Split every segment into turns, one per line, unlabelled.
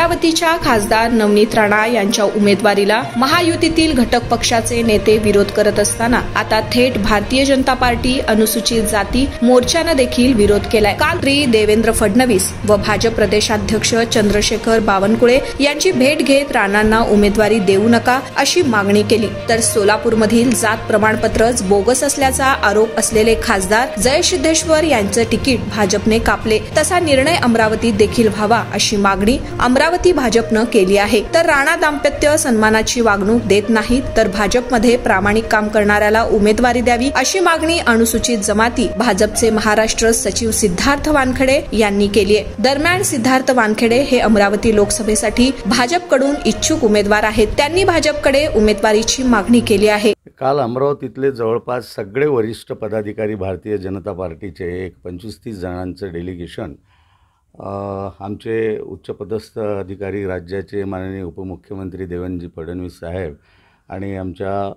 अमरावतीच्या खासदार नवनीत राणा यांच्या उमेदवारीला महायुतीतील घटक पक्षाचे नेते विरोध करत असताना आता थेट भारतीय जनता पार्टी अनुसूचित जाती मोर्चानं देखील विरोध केलाय। काल देवेंद्र फडणवीस व भाजप प्रदेशाध्यक्ष चंद्रशेखर बावनकुळे यांची भेट घेत राणांना उमेदवारी देऊ नका अशी मागणी केली, तर सोलापूरमधील जात प्रमाणपत्रच बोगस असल्याचा आरोप असलेले खासदार जय सिद्धेश्वर यांचे तिकीट भाजपने कापले, तसा निर्णय अमरावतीत देखील व्हावा अशी मागणी अमरावती भाजपनं केली आहे। तर राणा दाम्पत्य सन्मानाची वागणूक देत नाहीत, तर भाजपमध्ये प्रामाणिक काम करणाऱ्याला उमेदवारी द्यावी अशी मागणी अनुसूचित जमाती भाजपचे महाराष्ट्र सचिव सिद्धार्थ वानखेडे यांनी केली आहे। दरम्यान सिद्धार्थ वानखेडे हे अमरावती लोकसभेसाठी भाजपकडून इच्छुक उमेदवार आहेत। त्यांनी भाजपकडे उमेदवारीची मागणी केली आहे।
काल अमरावतीतले जवळपास सगळे वरिष्ठ पदाधिकारी भारतीय जनता पार्टीचे एक 25-30 जणांचं डेलिगेशन आमचे उच्चपदस्थ अधिकारी राज्याचे माननीय उपमुख्यमंत्री देवेंद्र फडणवीस साहेब आणि आमच्या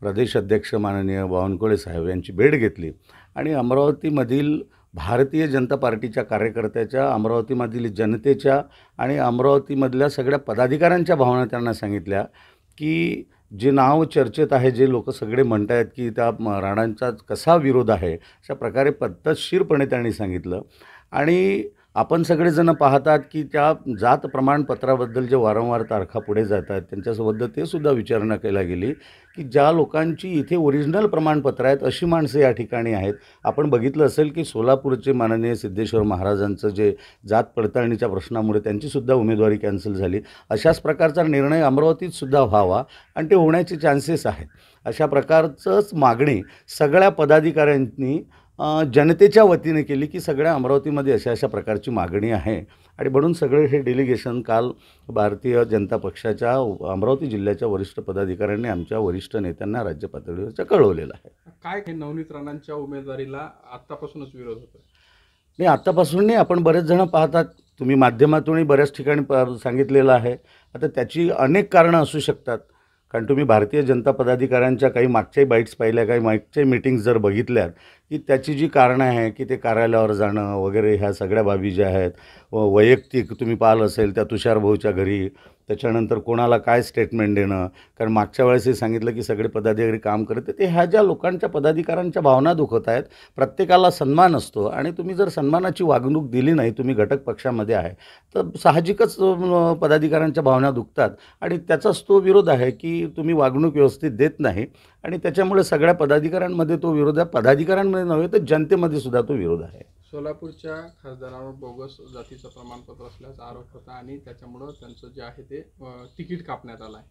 प्रदेश अध्यक्ष माननीय बावनकुळे साहेब यांची भेट घेतली आणि अमरावतीमधील भारतीय जनता पार्टीच्या कार्यकर्त्याच्या, अमरावतीमधील जनतेच्या आणि अमरावतीमधल्या सगळ्या पदाधिकाऱ्यांच्या भावना त्यांना सांगितल्या की जे नाव चर्चेत आहे, जे लोक सगळे म्हणत आहेत की त्या राणांचा कसा विरोध आहे, अशा प्रकारे पद्धतशीरपणे त्यांनी सांगितलं। आणि आपण सगळेजण पाहतात की त्या जात प्रमाणपत्राबद्दल जे वारंवार तारखा पुढे जातात त्यांच्यासोबत ते सुद्धा विचारणा केली गेली की ज्या लोकांची इथे ओरिजिनल प्रमाणपत्र आहेत अशी माणसं या ठिकाणी आहेत। आपण बघितलं असेल की सोलापूरचे माननीय सिद्धेश्वर महाराजांचं जे जात पडताळणीच्या प्रश्नामुळे त्यांचीसुद्धा उमेदवारी कॅन्सल झाली। अशाच प्रकारचा निर्णय अमरावतीत सुद्धा व्हावा आणि ते होण्याचे चान्सेस आहेत। अशा प्रकारचंच मागणी सगळ्या पदाधिकाऱ्यांनी जनतेच्या वतीने केली की सगळ्या अमरावतीमध्ये अशा प्रकारची मागणी आहे आणि म्हणून सगळे हे डेलिगेशन काल भारतीय जनता पक्षाच्या अमरावती जिल्ह्याच्या वरिष्ठ पदाधिकाऱ्यांनी आमच्या वरिष्ठ नेत्यांना राज्य पातळीवरच्या कळवलेलं आहे।
काय हे नवनीत राणांच्या उमेदवारीला आत्तापासूनच विरोध होतो?
नाही, आत्तापासून नाही, आपण बरेच जण पाहतात, तुम्ही माध्यमातूनही बऱ्याच ठिकाणी सांगितलेलं आहे। आता त्याची अनेक कारणं असू शकतात, कारण तुम्ही भारतीय जनता पदाधिकाऱ्यांच्या काही मागच्याही बाईट्स पाहिल्या, काही मागच्या मीटिंग्स जर बघितल्यात की त्याची जी कारणं आहे की ते कार्यालयावर जाणं वगैरे ह्या सगळ्या बाबी ज्या आहेत, वैयक्तिक तुम्ही पाहिलं असेल त्या तुषार भाऊच्या घरी, त्याच्यानंतर कोणाला काय स्टेटमेंट देणं, कारण मागच्या वेळेसही सांगितलं की सगळे पदाधिकारी काम करते, ते ह्या ज्या लोकांच्या पदाधिकाऱ्यांच्या भावना दुखत आहेत। प्रत्येकाला सन्मान असतो आणि तुम्ही जर सन्मानाची वागणूक दिली नाही, तुम्ही घटक पक्षामध्ये आहे, तर साहजिकच पदाधिकाऱ्यांच्या भावना दुखतात आणि त्याचाच तो विरोध आहे की तुम्ही वागणूक व्यवस्थित देत नाही आणि त्याच्यामुळे सगळ्या पदाधिकाऱ्यांमध्ये तो विरोध आहे। पदाधिकाऱ्यांमध्ये नव्हे तर जनतेमध्ये सुद्धा तो विरोध आहे।
सोलापूरच्या खासदारांवर बोगस जातीचं प्रमाणपत्र असल्याचा आरोप होता आणि त्याच्यामुळं त्यांचं जे आहे ते तिकीट कापण्यात आलं आहे,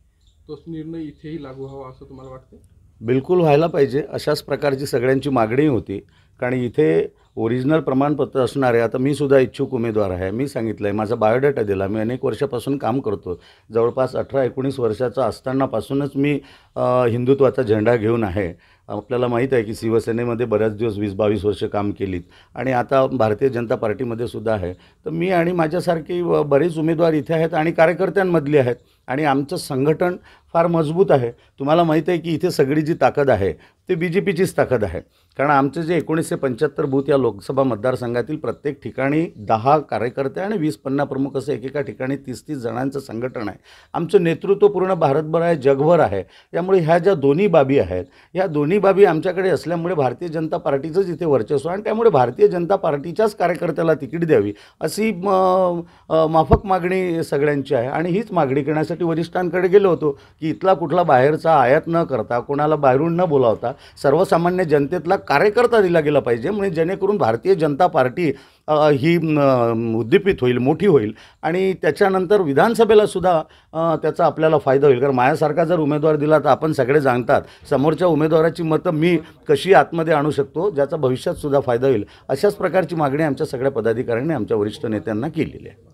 तोच निर्णय इथेही लागू व्हावा असं तुम्हाला वाटतं?
बिलकुल व्हायला पाहिजे, अशाच प्रकारची सगळ्यांची मागणी होती, कारण इथे ओरिजिनल प्रमाणपत्र असणारे, आता मी सुद्धा इच्छुक उमेदवार आहे, मी सांगितलं आहे, माझा बायोडाटा दिला, मी अनेक वर्षापासून काम करतो, जवळपास 18-19 वर्षाचा असतानापासूनच मी हिंदुत्वाचा झेंडा घेऊन आहे। आपल्याला माहीत आहे की शिवसेनेमध्ये बऱ्याच दिवस 20-22 वर्ष काम केलीत आणि आता भारतीय जनता पार्टीमध्ये सुद्धा आहे, तर मी आणि माझ्यासारखी बरेच उमेदवार इथे आहेत आणि कार्यकर्त्यांमधली आहेत आणि आमचं संघटन फार मजबूत आहे। तुम्हाला माहीत आहे की इथे सगळी जी ताकद आहे ते BJPचीच ताकद आहे, कारण आमचे जे 1975 बूथ या लोकसभा मतदारसंघातील प्रत्येक ठिकाणी 10 कार्यकर्ते आणि 20-50 प्रमुख असं एकेका ठिकाणी 30-30 जणांचं संघटन आहे। आमचं नेतृत्व पूर्ण भारतभर आहे, जगभर आहे। त्यामुळे ह्या ज्या दोन्ही बाबी आहेत, ह्या दोन्ही बाबी आमच्याकडे असल्यामुळे भारतीय जनता पार्टीचंच इथे वर्चस्व आणि त्यामुळे भारतीय जनता पार्टीच्याच कार्यकर्त्याला तिकीट द्यावी अशी माफक मागणी सगळ्यांची आहे आणि हीच मागणी करण्यासाठी वरिष्ठांकडे गेलो होतो की इथला कुठला बाहेरचा आयात न करता, कोणाला बाहेरून न बोलावता सर्वसामान्य जनतेतला कार्यकर्ता दिला गेला पाहिजे, म्हणजे जेणेकरून भारतीय जनता पार्टी ही उद्दीपित होईल, मोठी होईल आणि त्याच्यानंतर विधानसभेला सुद्धा त्याचा आपल्याला फायदा होईल। कारण माझ्यासारखा जर उमेदवार दिला तर आपण सगळे जाणतात समोरच्या उमेदवाराची मतं मी कशी आतमध्ये आणू शकतो, ज्याचा भविष्यात सुद्धा फायदा होईल। अशाच प्रकारची मागणी आमच्या सगळ्या पदाधिकाऱ्यांनी आमच्या वरिष्ठ नेत्यांना केलेली आहे।